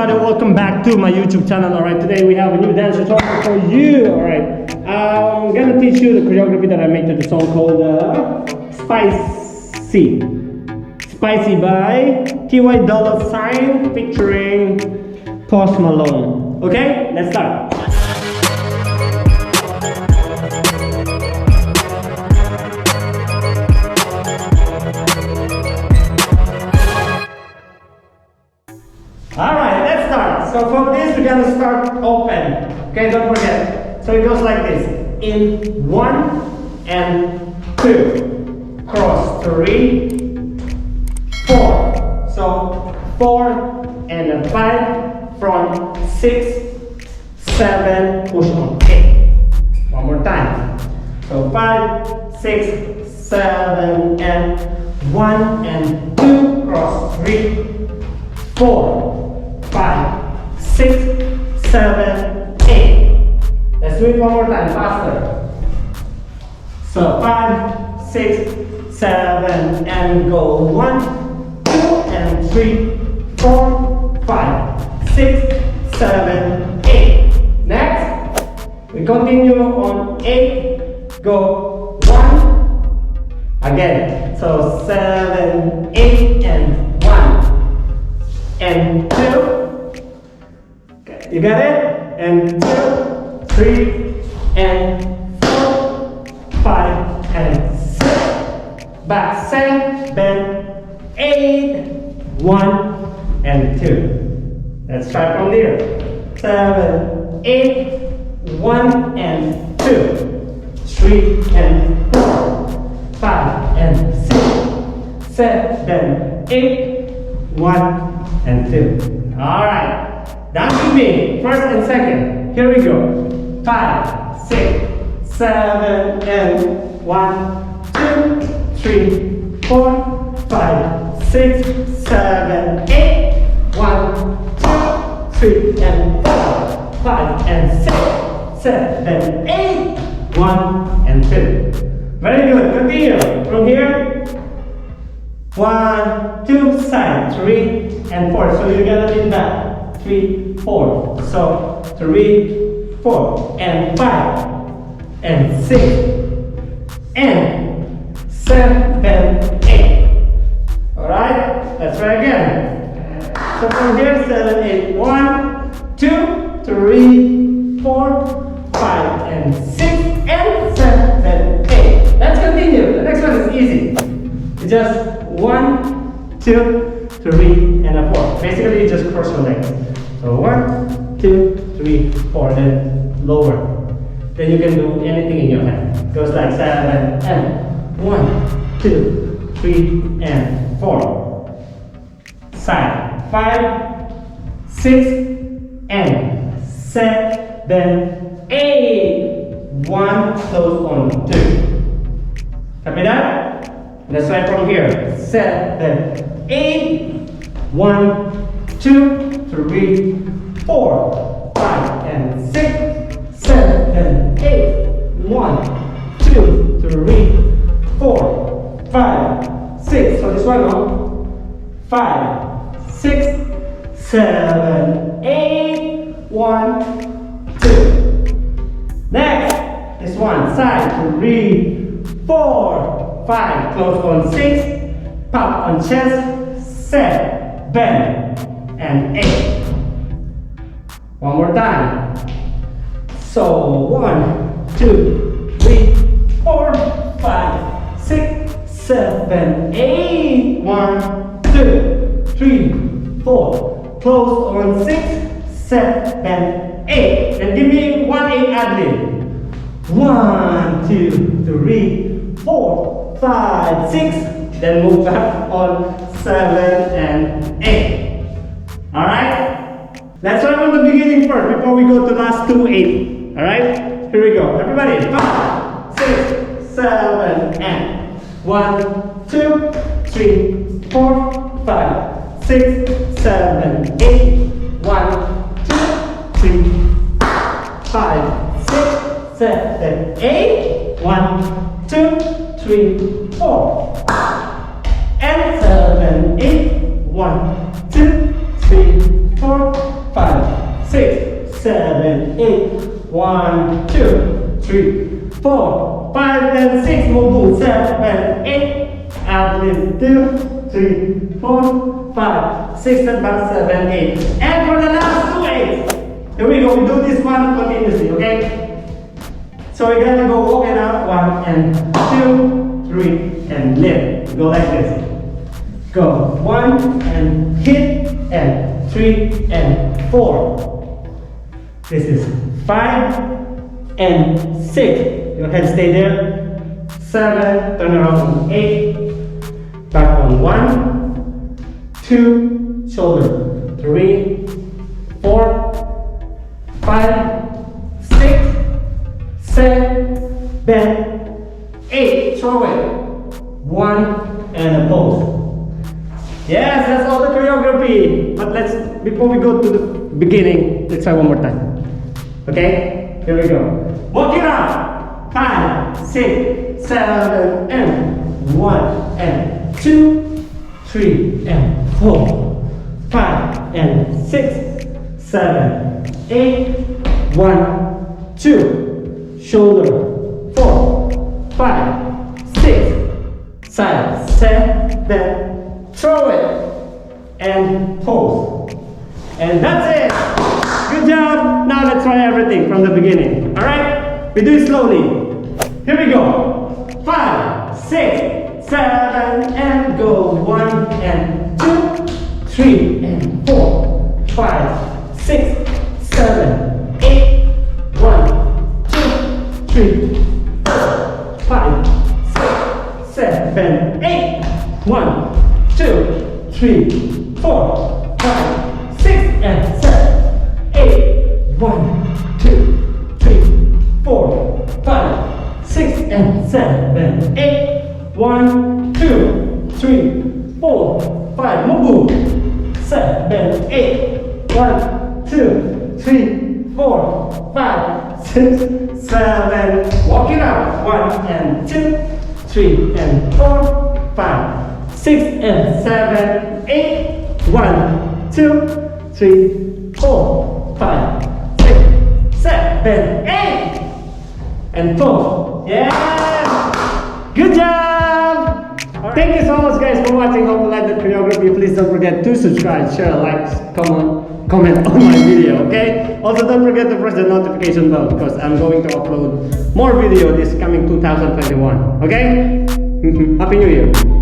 everybody, welcome back to my YouTube channel. Alright, today we have a new dance tutorial for you. Alright, I'm gonna teach you the choreography that I made to the song called Spicy. Spicy by Dolla ign featuring Malone. Okay, let's start. Alright, let's start. So for this, we're gonna start open. Okay, don't forget. So it goes like this. In 1 and 2. Cross 3, 4. So 4 and a 5. Front 6, 7. Push on 8. One more time. So 5, 6, 7, and 1 and 2. Cross 3, 4, 5, 6, 7, 8. Let's do it one more time, faster. So 5, 6, 7, and go 1, 2, and 3, 4, 5, 6, 7, 8. Next, we continue on 8, go 1, again. So 7, 8, and 1. And 2, okay, you got it? And 2, 3, and 4, 5, and 6, back 7, 8, 1, and 2. Let's try from there. 7, 8, 1, and 2, 3, and 4, 5, and 6, 7, 8, 1, and 2. Alright, dance with me. First and second. Here we go. 5, 6, 7, and 1, 2, 3, 4, 5, 6, 7, 8, 1, 2, 3, and 4, 5, and 6, 7, 8, 1, and 2. Very good. Continue. From here, 1, 2, side, 3, and 4. So you're gonna lean back. 3, 4. So 3, 4, and 5, and 6, and 7, 8. Alright? Let's try again. So from here, 7, 8, 1, 2, 3, 4, 5, and 6, and 7, 8. Let's continue. The next one is easy. It's just 1, 2, 3, and a 4. Basically, you just cross your legs. So 1, 2, 3, 4, then lower. Then you can do anything in your hand. Goes like 7 and 1, 2, 3, and 4. Side 5, 6, and 7, 8. 1, close on 2. Copy that? Let's try from here. 7, 8, 1, 2, 3, 4, 5, and 6, 7, 8, 1, 2, 3, 4, 5, 6. So this one, no? 5, 6, 7, 8, 1, 2. Next, this one, side 3, 4, 5. Close on 6, pop on chest, 7, and 8. One more time. So 1, 2, 3, 4, 5, 6, 7, 8. 1, 2, 3, 4. Close on 6, 7, 8. And give me 1 8 ad-lib. 1, 2, 3, 4, 5, 6. Then move back on 7 and 8. Alright? Let's start from the beginning first before we go to last 2 8. Alright? Here we go. Everybody. 5, 6, 7, and 1, 2, 3, 4, 5, 6, 7, 8. 1, 2, 3, 5, 6, 7, 8. 1, 2, 3, 4. And 7, 8. 1, 2, 3, 4. 4, 5, 6, 7, 8. 1, 2, 3, 4, 5, and 6. Move. 7, 8. Up lift 2, 3, 4, 5, 6, and back 7, 8. And for the last 2 8s. Here we go. We do this one continuously, okay? So we're gonna go walk it out. 1 and 2, 3, and lift. Go like this. Go 1 and hit, and 3 and 4. This is 5 and 6. Your head stay there. 7. Turn around on 8. Back on 1, 2. Shoulder. 3, 4, 5, 6, 7, 8. Throw it. 1 and a pose. Yes, that's all the choreography. But before we go to the beginning, let's try one more time. Okay? Here we go. Walk it out. 5, 6, 7, and 1, and 2, 3, and 4, 5, and 6, 7, 8, 1, 2. Shoulder. 4, 5, 6, side, 7. Throw it and pose. And that's it. Good job. Now let's try everything from the beginning. Alright? We do it slowly. Here we go. 5, 6, 7, and go. 1 and 2, 3 and 4, 5, 6, 7, 8. 1, 2, 3, 4, 5, 6, 7, 8. 1, 2, 3, 4, 5, 6, and 7, 8. 1, 2, 3, 4, 5, 6, and 7, 8. 1, 2, 3, 4, 5. Move. 7, 8. 1, 2, 3, 4, 5, 6, 7. Walk it out. 1 and 2, 3 and 4, 5, 6 and 7, 8. 1, 2, 3, 4, 5, 6, 7, 8. And 4. Yeah! Good job! Thank you so much guys for watching. Hope you like the choreography. Please don't forget to subscribe, share, like, comment on my video, okay? Also don't forget to press the notification bell because I'm going to upload more video this coming 2021, okay? Happy New Year!